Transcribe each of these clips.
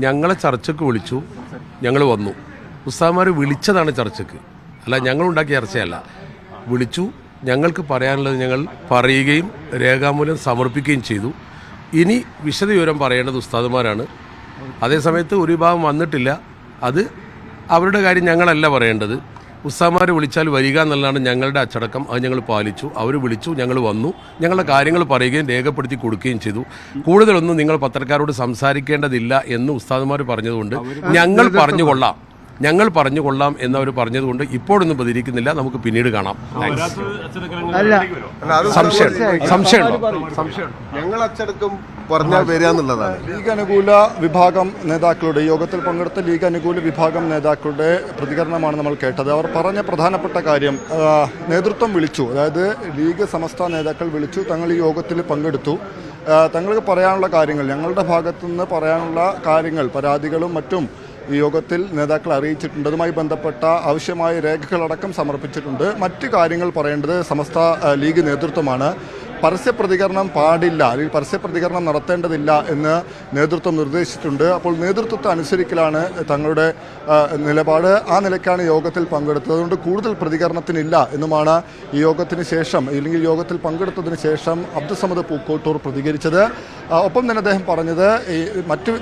ഞങ്ങളെ ചർച്ചയ്ക്ക് വിളിച്ചു, ഞങ്ങൾ വന്നു. ഉസ്താദ്മാർ വിളിച്ചതാണ് ചർച്ചയ്ക്ക്, അല്ല ഞങ്ങളുണ്ടാക്കിയ ചർച്ചയല്ല. വിളിച്ചു, ഞങ്ങൾക്ക് പറയാനുള്ളത് ഞങ്ങൾ പറയുകയും രേഖാമൂലം സമർപ്പിക്കുകയും ചെയ്തു. ഇനി വിശദവിവരം പറയേണ്ടത് ഉസ്താദ്മാരാണ്. അതേസമയത്ത് ഒരു വിഭാഗം വന്നിട്ടില്ല, അത് അവരുടെ കാര്യം ഞങ്ങളല്ല പറയേണ്ടത്. ഉസ്താദ്മാർ വിളിച്ചാൽ വരിക എന്നുള്ളതാണ് ഞങ്ങളുടെ അച്ചടക്കം. അത് ഞങ്ങൾ പാലിച്ചു. അവർ വിളിച്ചു, ഞങ്ങൾ വന്നു, ഞങ്ങളുടെ കാര്യങ്ങൾ പറയുകയും രേഖപ്പെടുത്തി കൊടുക്കുകയും ചെയ്തു. കൂടുതലൊന്നും നിങ്ങൾ പത്രക്കാരോട് സംസാരിക്കേണ്ടതില്ല എന്ന് ഉസ്താദ്മാർ പറഞ്ഞതുകൊണ്ട് ഞങ്ങൾ പറഞ്ഞുകൊള്ളാം എന്നവർ പറഞ്ഞതുകൊണ്ട് ഇപ്പോഴൊന്നും പ്രതികരിക്കുന്നില്ല. നമുക്ക് പിന്നീട് കാണാം. ഞങ്ങൾ അച്ചടക്കം പറഞ്ഞാൽ വരിക എന്നുള്ളതാണ്. ലീഗ് അനുകൂല വിഭാഗം നേതാക്കളുടെ യോഗത്തിൽ പങ്കെടുത്ത ലീഗ് അനുകൂല വിഭാഗം നേതാക്കളുടെ പ്രതികരണമാണ് നമ്മൾ കേട്ടത്. അവർ പറഞ്ഞ പ്രധാനപ്പെട്ട കാര്യം, നേതൃത്വം വിളിച്ചു, അതായത് ലീഗ് സമസ്ത നേതാക്കൾ വിളിച്ചു, തങ്ങൾ ഈ യോഗത്തിൽ പങ്കെടുത്തു, തങ്ങൾക്ക് പറയാനുള്ള കാര്യങ്ങൾ, ഞങ്ങളുടെ ഭാഗത്തുനിന്ന് പറയാനുള്ള കാര്യങ്ങൾ, പരാതികളും മറ്റും ഈ യോഗത്തിൽ നേതാക്കൾ അറിയിച്ചിട്ടുണ്ട്. അതുമായി ബന്ധപ്പെട്ട ആവശ്യമായ രേഖകളടക്കം സമർപ്പിച്ചിട്ടുണ്ട്. മറ്റ് കാര്യങ്ങൾ പറയേണ്ടത് സമസ്ത ലീഗ് നേതൃത്വമാണ്. പരസ്യപ്രതികരണം പാടില്ല, അല്ലെങ്കിൽ പരസ്യപ്രതികരണം നടത്തേണ്ടതില്ല എന്ന് നേതൃത്വം നിർദ്ദേശിച്ചിട്ടുണ്ട്. അപ്പോൾ നേതൃത്വത്തെ അനുസരിക്കലാണ് തങ്ങളുടെ നിലപാട്. ആ നിലയ്ക്കാണ് യോഗത്തിൽ പങ്കെടുത്തത്. അതുകൊണ്ട് കൂടുതൽ പ്രതികരണത്തിനില്ല എന്നുമാണ് ഈ യോഗത്തിന് ശേഷം, അല്ലെങ്കിൽ യോഗത്തിൽ പങ്കെടുത്തതിന് ശേഷം അബ്ദുസമദ് പൂക്കോട്ടൂർ പ്രതികരിച്ചത്. ഒപ്പം തന്നെ അദ്ദേഹം പറഞ്ഞത്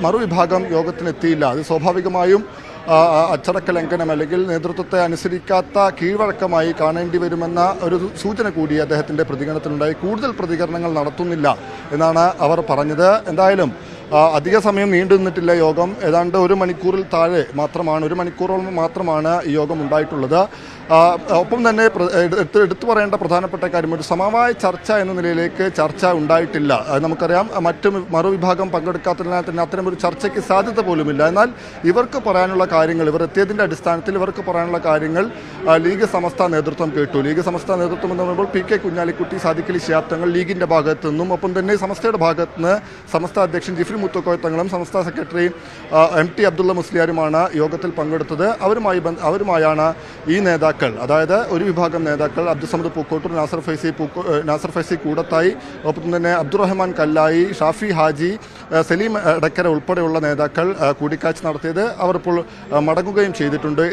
മറുവിഭാഗം യോഗത്തിനെത്തിയില്ല, അത് സ്വാഭാവികമായും അച്ചടക്ക ലംഘനം അല്ലെങ്കിൽ നേതൃത്വത്തെ അനുസരിക്കാത്ത കീഴ്വഴക്കമായി കാണേണ്ടി വരുമെന്ന ഒരു സൂചന കൂടി അദ്ദേഹത്തിൻ്റെ പ്രതികരണത്തിലുണ്ടായി. കൂടുതൽ പ്രതികരണങ്ങൾ നടത്തുന്നില്ല എന്നാണ് അവർ പറഞ്ഞത്. എന്തായാലും അധിക സമയം നീണ്ടു നിന്നിട്ടില്ല യോഗം. ഏതാണ്ട് 1 മണിക്കൂറിൽ താഴെ മാത്രമാണ്, 1 മണിക്കൂറോളം മാത്രമാണ് ഈ യോഗം ഉണ്ടായിട്ടുള്ളത്. ഒപ്പം തന്നെ എടുത്തു പറയേണ്ട പ്രധാനപ്പെട്ട കാര്യം, ഒരു സമവായ ചർച്ച എന്ന നിലയിലേക്ക് ചർച്ച ഉണ്ടായിട്ടില്ല. നമുക്കറിയാം, മറുവിഭാഗം പങ്കെടുക്കാത്തതിനാൽ തന്നെ അത്തരമൊരു ചർച്ചയ്ക്ക് സാധ്യത പോലുമില്ല. എന്നാൽ ഇവർക്ക് പറയാനുള്ള കാര്യങ്ങൾ, ഇവർ എത്തിയതിൻ്റെ അടിസ്ഥാനത്തിൽ ഇവർക്ക് പറയാനുള്ള കാര്യങ്ങൾ ലീഗ് സമസ്ത നേതൃത്വം കേട്ടു. ലീഗ് സമസ്ത നേതൃത്വം എന്ന് പറയുമ്പോൾ പി കെ കുഞ്ഞാലിക്കുട്ടി, സാദിഖ് അലി ശിഹാബ് തങ്ങൾ ലീഗിൻ്റെ ഭാഗത്തു നിന്നും, ഒപ്പം തന്നെ സമസ്തയുടെ ഭാഗത്ത് നിന്ന് സമസ്ത അധ്യക്ഷൻ ജിഫ്രി മുത്തുക്കോയ തങ്ങളും സമസ്ത സെക്രട്ടറി MT അബ്ദുള്ള മുസ്ലിയാരുമാണ് യോഗത്തിൽ പങ്കെടുത്തത്. അവരുമായാണ് ഈ നേതാക്കൾ, അതായത് ഒരു വിഭാഗം നേതാക്കൾ അബ്ദുസമദ് പൂക്കോട്ടൂർ, നാസർ ഫൈസി കൂടത്തായി, ഒപ്പം തന്നെ അബ്ദുറഹ്മാൻ കല്ലായി, ഷാഫി ഹാജി, സലീം എടക്കര ഉൾപ്പെടെയുള്ള നേതാക്കൾ കൂടിക്കാഴ്ച നടത്തിയത്. അവർ ഇപ്പോൾ മടങ്ങുകയും ചെയ്തിട്ടുണ്ട്.